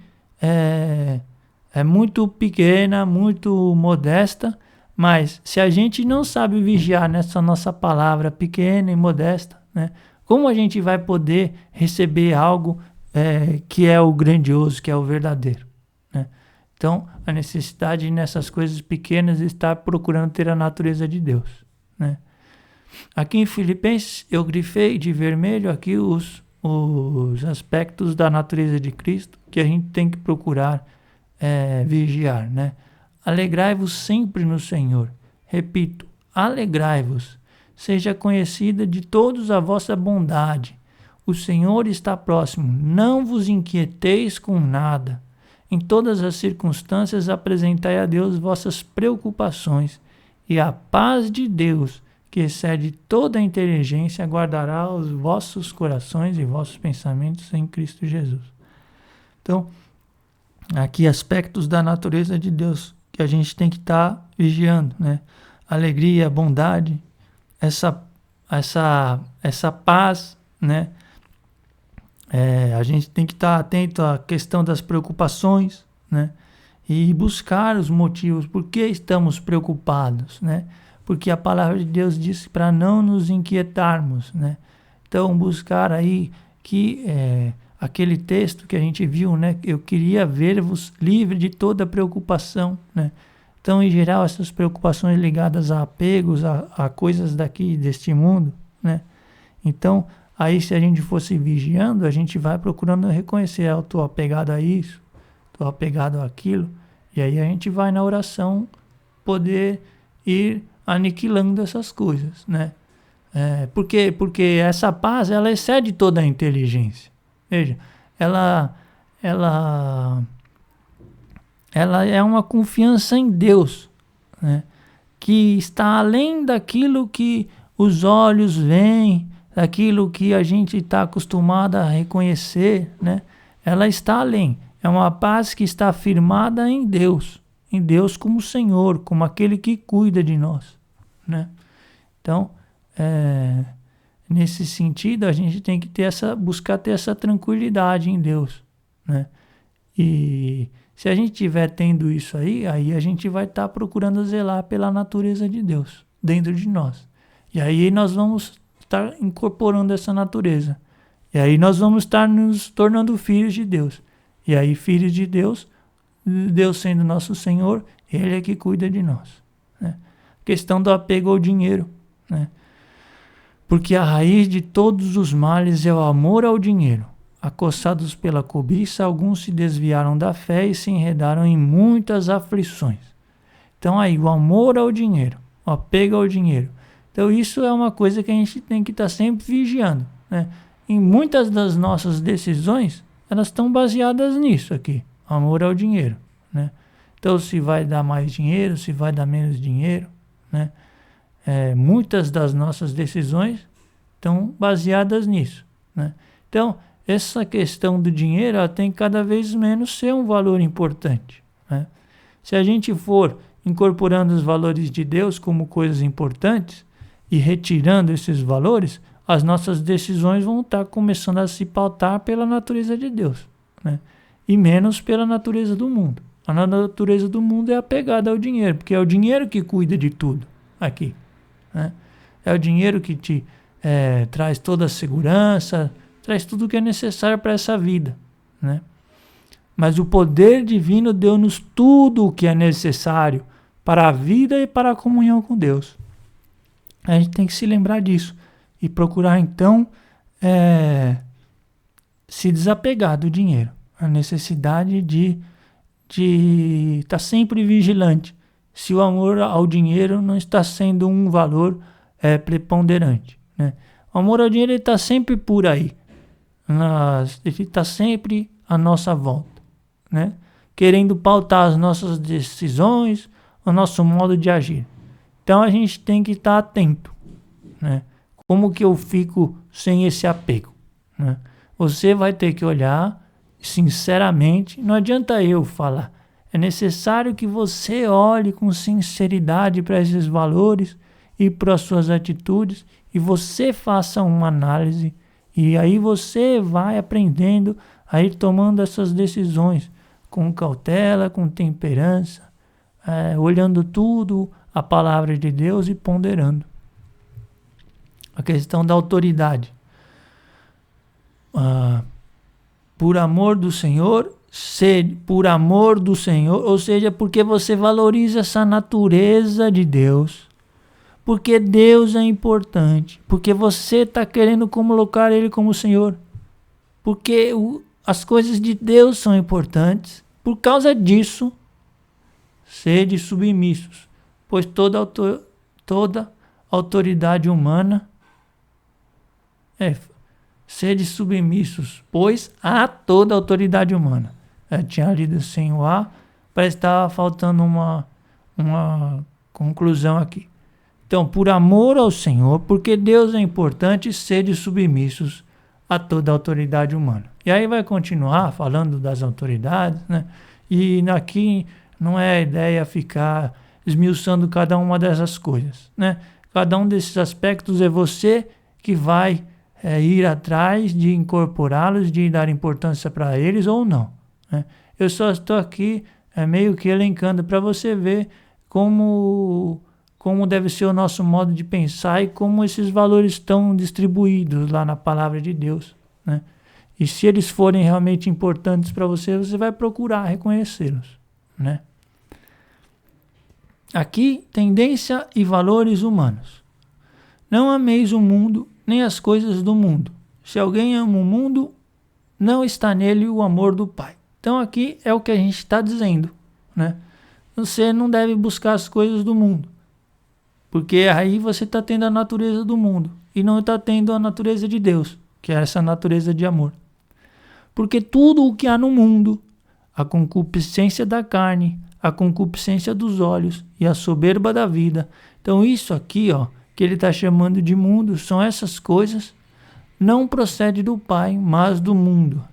é muito pequena, muito modesta, mas se a gente não sabe vigiar nessa nossa palavra pequena e modesta, né? Como a gente vai poder receber algo que é o grandioso, que é o verdadeiro, né? Então, a necessidade nessas coisas pequenas de estar procurando ter a natureza de Deus, né? Aqui em Filipenses, eu grifei de vermelho aqui os aspectos da natureza de Cristo que a gente tem que procurar vigiar, né? Alegrai-vos sempre no Senhor. Repito, alegrai-vos. Seja conhecida de todos a vossa bondade. O Senhor está próximo. Não vos inquieteis com nada. Em todas as circunstâncias apresentai a Deus vossas preocupações, e a paz de Deus, que excede toda a inteligência, guardará os vossos corações e vossos pensamentos em Cristo Jesus. Então, aqui aspectos da natureza de Deus que a gente tem que estar vigiando, né? Alegria, bondade, essa paz, né? A gente tem que estar atento à questão das preocupações, né? E buscar os motivos por que estamos preocupados, né? Porque a palavra de Deus diz para não nos inquietarmos, né? Então, buscar aí que aquele texto que a gente viu, né? Eu queria ver-vos livre de toda preocupação, né? Então, em geral, essas preocupações ligadas a apegos, a coisas deste mundo, né? Então, aí se a gente fosse vigiando, a gente vai procurando reconhecer: eu estou apegado a isso, estou apegado àquilo, e aí a gente vai na oração poder ir aniquilando essas coisas, né? Porque essa paz, ela excede toda a inteligência. Veja, ela é uma confiança em Deus, né? Que está além daquilo que os olhos veem, daquilo que a gente está acostumado a reconhecer, né? Ela está além. É uma paz que está firmada em Deus como Senhor, como aquele que cuida de nós, né? Então, nesse sentido, a gente tem que buscar ter essa tranquilidade em Deus, né? E se a gente estiver tendo isso aí a gente vai estar procurando zelar pela natureza de Deus dentro de nós. E aí nós vamos estar incorporando essa natureza. E aí nós vamos estar nos tornando filhos de Deus. E aí, filhos de Deus, Deus sendo nosso Senhor, Ele é que cuida de nós, né? Questão do apego ao dinheiro, né? Porque a raiz de todos os males é o amor ao dinheiro. Acossados pela cobiça, alguns se desviaram da fé e se enredaram em muitas aflições. Então aí, o amor ao dinheiro, o apego ao dinheiro. Então isso é uma coisa que a gente tem que estar sempre vigiando, né? Em muitas das nossas decisões, elas estão baseadas nisso aqui, amor ao dinheiro, né? Então se vai dar mais dinheiro, se vai dar menos dinheiro, né? Muitas das nossas decisões estão baseadas nisso, né? Então, essa questão do dinheiro ela tem cada vez menos ser um valor importante, né? Se a gente for incorporando os valores de Deus como coisas importantes e retirando esses valores, as nossas decisões vão estar começando a se pautar pela natureza de Deus, né? E menos pela natureza do mundo. A natureza do mundo é apegada ao dinheiro, porque é o dinheiro que cuida de tudo aqui, né? É o dinheiro que te traz toda a segurança, traz tudo o que é necessário para essa vida, né? Mas o poder divino deu-nos tudo o que é necessário para a vida e para a comunhão com Deus. A gente tem que se lembrar disso e procurar então se desapegar do dinheiro. A necessidade de estar sempre vigilante se o amor ao dinheiro não está sendo um valor preponderante, né? O amor ao dinheiro está sempre por aí. Ele está sempre à nossa volta, né? Querendo pautar as nossas decisões, o nosso modo de agir. Então a gente tem que estar atento, né? Como que eu fico sem esse apego, né? Você vai ter que olhar sinceramente, não adianta eu falar. É necessário que você olhe com sinceridade para esses valores e para as suas atitudes e você faça uma análise. E aí você vai aprendendo a ir tomando essas decisões com cautela, com temperança, olhando tudo a palavra de Deus e ponderando. A questão da autoridade. Por amor do Senhor, por amor do Senhor, ou seja, porque você valoriza essa natureza de Deus. Porque Deus é importante, porque você está querendo colocar Ele como Senhor, porque as coisas de Deus são importantes. Por causa disso, sede submissos, pois toda autoridade humana sede submissos, pois há toda autoridade humana. Tinha lido sem o A, parece que estava faltando uma conclusão aqui. Então, por amor ao Senhor, porque Deus é importante, sede submissos a toda a autoridade humana. E aí vai continuar falando das autoridades, né? E aqui não é a ideia ficar esmiuçando cada uma dessas coisas, né? Cada um desses aspectos é você que vai ir atrás de incorporá-los, de dar importância para eles ou não, né? Eu só estou aqui meio que elencando para você ver como deve ser o nosso modo de pensar e como esses valores estão distribuídos lá na palavra de Deus, né? E se eles forem realmente importantes para você, você vai procurar reconhecê-los, né? Aqui, tendência e valores humanos. Não ameis o mundo, nem as coisas do mundo. Se alguém ama o mundo, não está nele o amor do Pai. Então aqui é o que a gente está dizendo, né? Você não deve buscar as coisas do mundo, porque aí você está tendo a natureza do mundo e não está tendo a natureza de Deus, que é essa natureza de amor. Porque tudo o que há no mundo, a concupiscência da carne, a concupiscência dos olhos e a soberba da vida. Então isso aqui, que ele está chamando de mundo, são essas coisas, não procede do Pai, mas do mundo.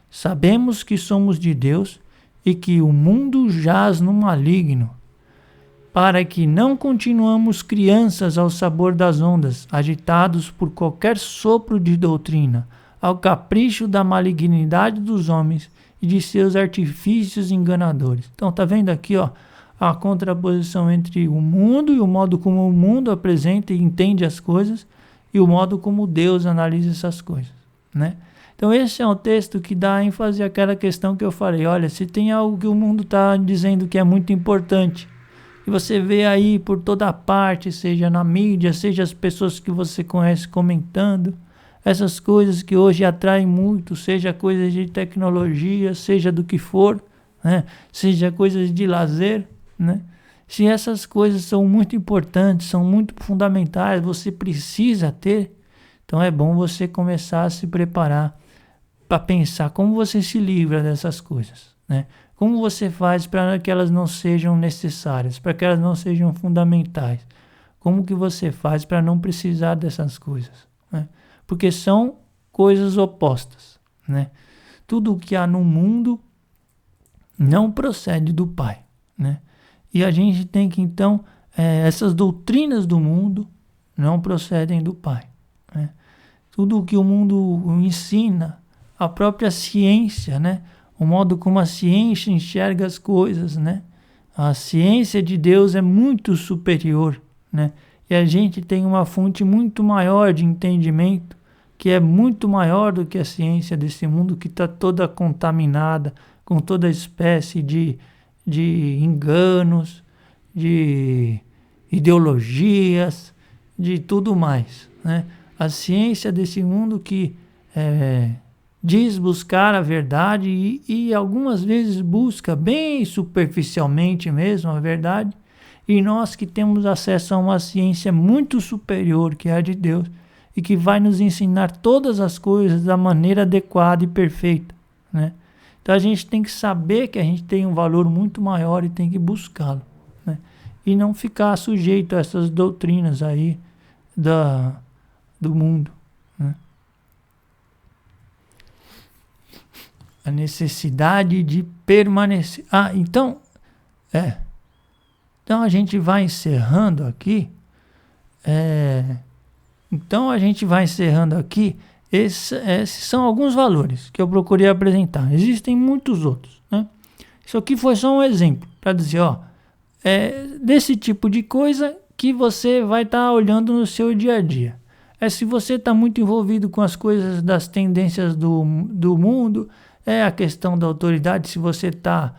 Sabemos que somos de Deus e que o mundo jaz no maligno, para que não continuamos crianças ao sabor das ondas, agitados por qualquer sopro de doutrina, ao capricho da malignidade dos homens e de seus artifícios enganadores. Então tá vendo aqui a contraposição entre o mundo e o modo como o mundo apresenta e entende as coisas e o modo como Deus analisa essas coisas, né? Então esse é um texto que dá ênfase àquela questão que eu falei. Olha, se tem algo que o mundo está dizendo que é muito importante, e você vê aí por toda parte, seja na mídia, seja as pessoas que você conhece comentando, essas coisas que hoje atraem muito, seja coisas de tecnologia, seja do que for, né? Seja coisas de lazer, né? Se essas coisas são muito importantes, são muito fundamentais, você precisa ter, então é bom você começar a se preparar para pensar como você se livra dessas coisas, né? Como você faz para que elas não sejam necessárias, para que elas não sejam fundamentais? Como que você faz para não precisar dessas coisas, né? Porque são coisas opostas, né? Tudo o que há no mundo não procede do Pai, né? E a gente tem que, então, essas doutrinas do mundo não procedem do Pai, né? Tudo o que o mundo ensina, a própria ciência, né? O modo como a ciência enxerga as coisas, né? A ciência de Deus é muito superior, né? E a gente tem uma fonte muito maior de entendimento, que é muito maior do que a ciência desse mundo, que está toda contaminada com toda espécie de enganos, de ideologias, de tudo mais, né? A ciência desse mundo que diz buscar a verdade e algumas vezes busca bem superficialmente mesmo a verdade, e nós que temos acesso a uma ciência muito superior, que é a de Deus, e que vai nos ensinar todas as coisas da maneira adequada e perfeita, né? Então a gente tem que saber que a gente tem um valor muito maior e tem que buscá-lo, né? E não ficar sujeito a essas doutrinas aí do mundo, né? A necessidade de permanecer. Então a gente vai encerrando aqui. Esses são alguns valores que eu procurei apresentar. Existem muitos outros, né? Isso aqui foi só um exemplo para dizer, desse tipo de coisa que você vai estar olhando no seu dia a dia. Se você está muito envolvido com as coisas das tendências do mundo, a questão da autoridade, se você está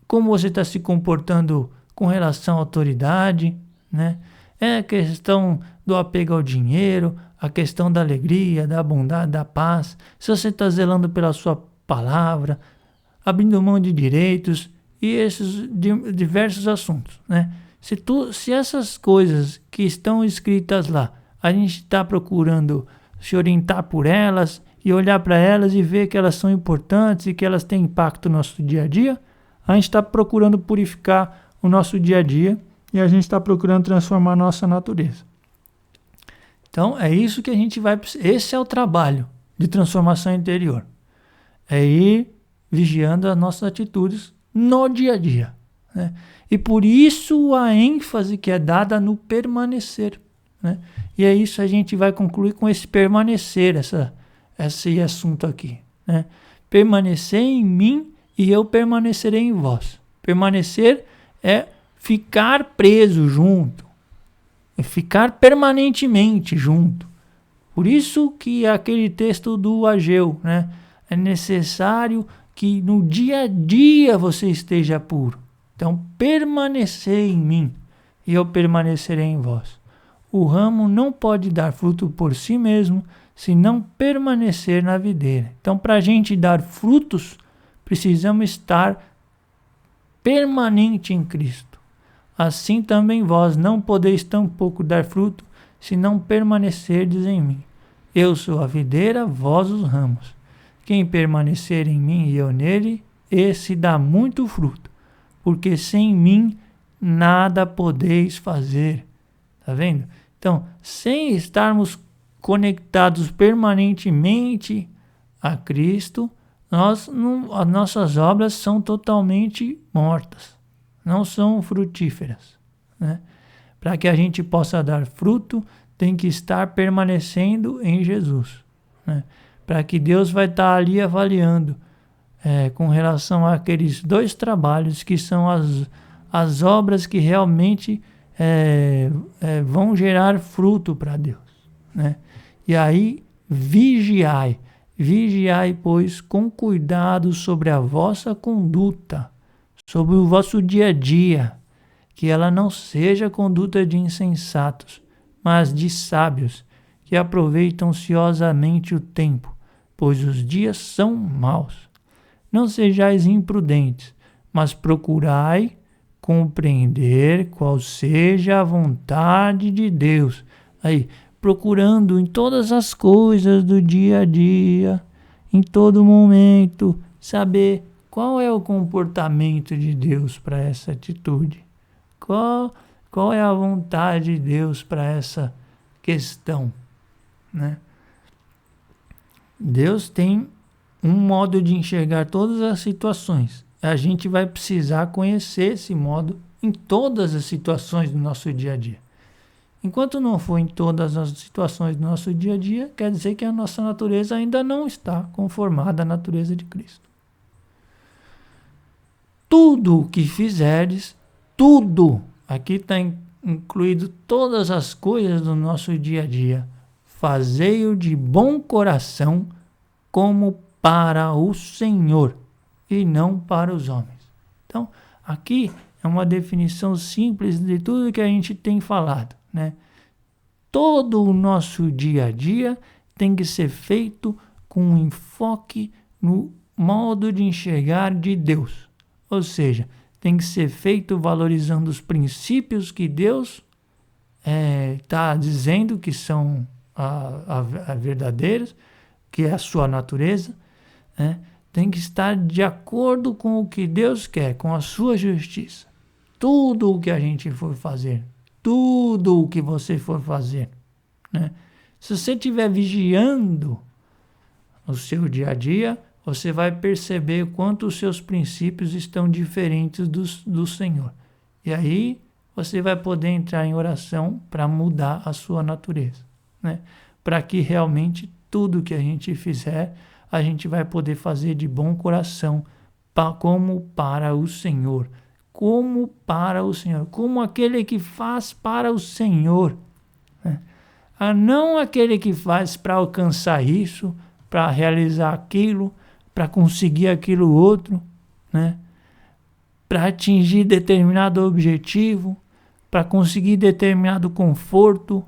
como você está se comportando com relação à autoridade, né? A questão do apego ao dinheiro, a questão da alegria, da bondade, da paz, se você está zelando pela sua palavra, abrindo mão de direitos e esses diversos assuntos, né? Se essas coisas que estão escritas lá, a gente está procurando se orientar por elas e olhar para elas e ver que elas são importantes e que elas têm impacto no nosso dia a dia, a gente está procurando purificar o nosso dia a dia e a gente está procurando transformar a nossa natureza. Então é isso que a gente vai... Esse é o trabalho de transformação interior. É ir vigiando as nossas atitudes no dia a dia, né? E por isso a ênfase que é dada no permanecer, né? E é isso, a gente vai concluir com esse permanecer, esse assunto aqui, né? Permanecer em mim e eu permanecerei em vós. Permanecer é ficar preso junto, é ficar permanentemente junto. Por isso que aquele texto do Ageu, né? É necessário que no dia a dia você esteja puro. Então, permanecer em mim e eu permanecerei em vós. O ramo não pode dar fruto por si mesmo se não permanecer na videira. Então, para a gente dar frutos, precisamos estar permanente em Cristo. Assim também vós não podeis tampouco dar fruto se não permanecerdes em mim. Eu sou a videira, vós os ramos. Quem permanecer em mim e eu nele, esse dá muito fruto, porque sem mim nada podeis fazer. Tá vendo? Então, sem estarmos conectados permanentemente a Cristo, as nossas obras são totalmente mortas, não são frutíferas, né? Para que a gente possa dar fruto, tem que estar permanecendo em Jesus, né? Para que Deus vai estar ali avaliando com relação àqueles dois trabalhos que são as obras que realmente vão gerar fruto para Deus, né? E aí Vigiai, pois, com cuidado sobre a vossa conduta, sobre o vosso dia a dia, que ela não seja conduta de insensatos, mas de sábios, que aproveitam ociosamente o tempo, pois os dias são maus. Não sejais imprudentes, mas procurai compreender qual seja a vontade de Deus. Aí, procurando em todas as coisas do dia a dia, em todo momento, saber qual é o comportamento de Deus para essa atitude. Qual é a vontade de Deus para essa questão, né? Deus tem um modo de enxergar todas as situações. A gente vai precisar conhecer esse modo em todas as situações do nosso dia a dia. Enquanto não for em todas as situações do nosso dia a dia, quer dizer que a nossa natureza ainda não está conformada à natureza de Cristo. Tudo o que fizerdes, tudo, aqui está incluído todas as coisas do nosso dia a dia, fazei-o de bom coração, como para o Senhor, e não para os homens. Então, aqui é uma definição simples de tudo que a gente tem falado, né? Todo o nosso dia a dia tem que ser feito com um enfoque no modo de enxergar de Deus. Ou seja, tem que ser feito valorizando os princípios que Deus está dizendo que são a verdadeiros, que é a sua natureza, né? Tem que estar de acordo com o que Deus quer, com a sua justiça. Tudo o que a gente for fazer, tudo o que você for fazer, né? Se você estiver vigiando o seu dia a dia, você vai perceber quanto os seus princípios estão diferentes do Senhor. E aí você vai poder entrar em oração para mudar a sua natureza, né? Para que realmente tudo que a gente fizer, a gente vai poder fazer de bom coração, como para o Senhor. Como para o Senhor. Como aquele que faz para o Senhor, né? Não aquele que faz para alcançar isso, para realizar aquilo, para conseguir aquilo outro, né? Para atingir determinado objetivo, para conseguir determinado conforto,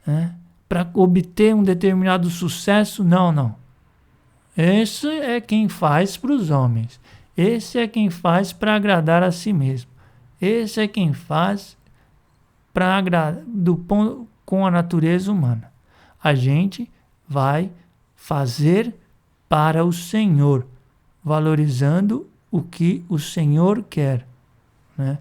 né? Para obter um determinado sucesso. Não. Esse é quem faz para os homens. Esse é quem faz para agradar a si mesmo. Esse é quem faz para agradar com a natureza humana. A gente vai fazer para o Senhor, valorizando o que o Senhor quer, né?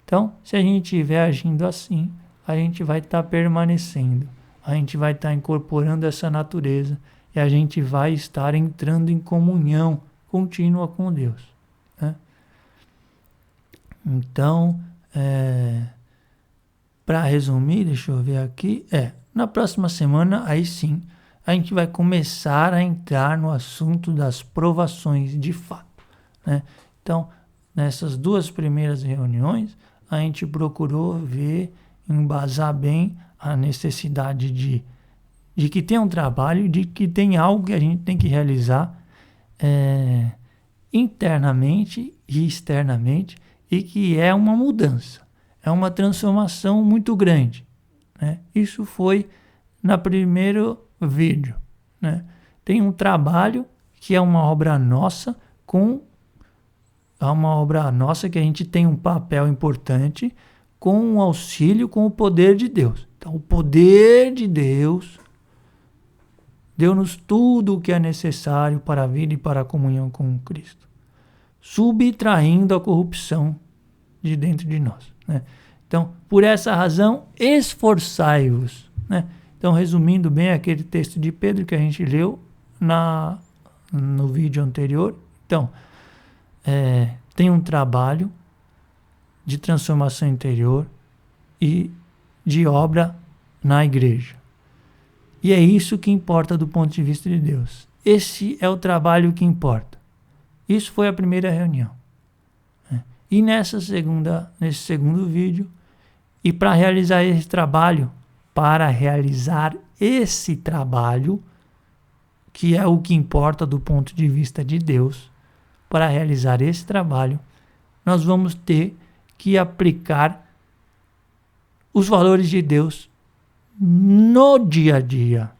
Então, se a gente estiver agindo assim, a gente vai estar permanecendo, a gente vai estar incorporando essa natureza e a gente vai estar entrando em comunhão contínua com Deus, né? Então, para resumir, deixa eu ver aqui, na próxima semana, aí sim, a gente vai começar a entrar no assunto das provações de fato, né? Então, nessas duas primeiras reuniões, a gente procurou embasar bem a necessidade de que tem um trabalho, de que tem algo que a gente tem que realizar internamente e externamente, e que é uma mudança, é uma transformação muito grande, né? Isso foi no primeiro vídeo, né? Tem um trabalho que é uma obra nossa, que a gente tem um papel importante com o auxílio, com o poder de Deus. Então, o poder de Deus deu-nos tudo o que é necessário para a vida e para a comunhão com Cristo, subtraindo a corrupção de dentro de nós, né? Então, por essa razão, esforçai-vos, né? Então, resumindo bem aquele texto de Pedro que a gente leu no vídeo anterior. Então, tem um trabalho de transformação interior e de obra na igreja. E é isso que importa do ponto de vista de Deus. Esse é o trabalho que importa. Isso foi a primeira reunião, né? E nesse segundo vídeo, e para realizar esse trabalho, para realizar esse trabalho, que é o que importa do ponto de vista de Deus. Para realizar esse trabalho, nós vamos ter que aplicar os valores de Deus no dia a dia,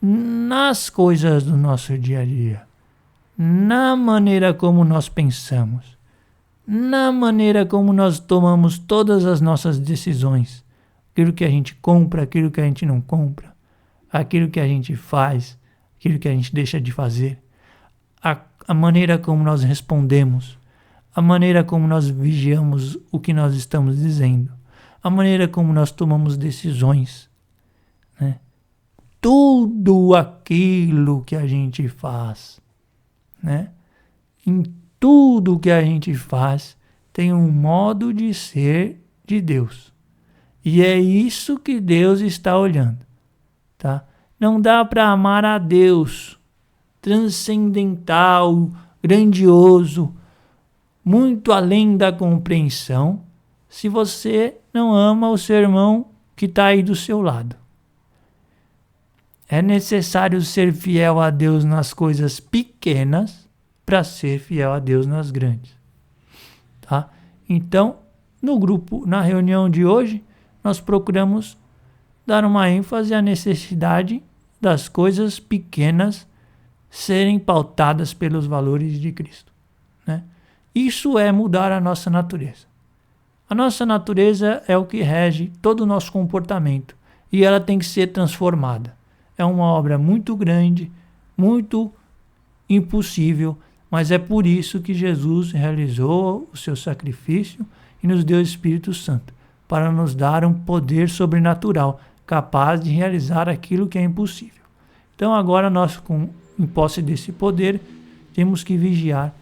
nas coisas do nosso dia a dia, na maneira como nós pensamos, na maneira como nós tomamos todas as nossas decisões, aquilo que a gente compra, aquilo que a gente não compra, aquilo que a gente faz, aquilo que a gente deixa de fazer, a maneira como nós respondemos, a maneira como nós vigiamos o que nós estamos dizendo, a maneira como nós tomamos decisões, né? Tudo aquilo que a gente faz, né? Em tudo que a gente faz tem um modo de ser de Deus. E é isso que Deus está olhando, tá? Não dá para amar a Deus transcendental, grandioso, muito além da compreensão, se você não ama o seu irmão que está aí do seu lado. É necessário ser fiel a Deus nas coisas pequenas para ser fiel a Deus nas grandes. Tá? Então, no grupo, na reunião de hoje, nós procuramos dar uma ênfase à necessidade das coisas pequenas serem pautadas pelos valores de Cristo, né? Isso é mudar a nossa natureza. A nossa natureza é o que rege todo o nosso comportamento e ela tem que ser transformada. É uma obra muito grande, muito impossível, mas é por isso que Jesus realizou o seu sacrifício e nos deu o Espírito Santo, para nos dar um poder sobrenatural, capaz de realizar aquilo que é impossível. Então agora nós, em posse desse poder, temos que vigiar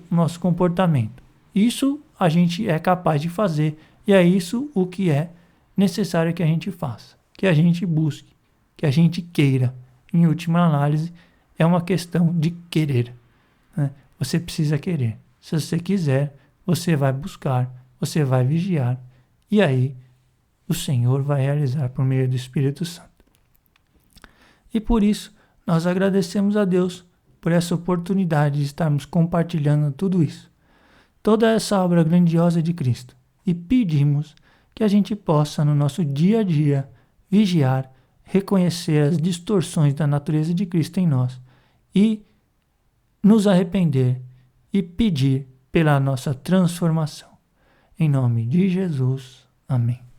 nosso comportamento. Isso a gente é capaz de fazer e é isso o que é necessário que a gente faça, que a gente busque, que a gente queira. Em última análise, é uma questão de querer, né? Você precisa querer. Se você quiser, você vai buscar, você vai vigiar e aí o Senhor vai realizar por meio do Espírito Santo. E por isso, nós agradecemos a Deus por essa oportunidade de estarmos compartilhando tudo isso, toda essa obra grandiosa de Cristo, e pedimos que a gente possa, no nosso dia a dia, vigiar, reconhecer as distorções da natureza de Cristo em nós e nos arrepender e pedir pela nossa transformação. Em nome de Jesus. Amém.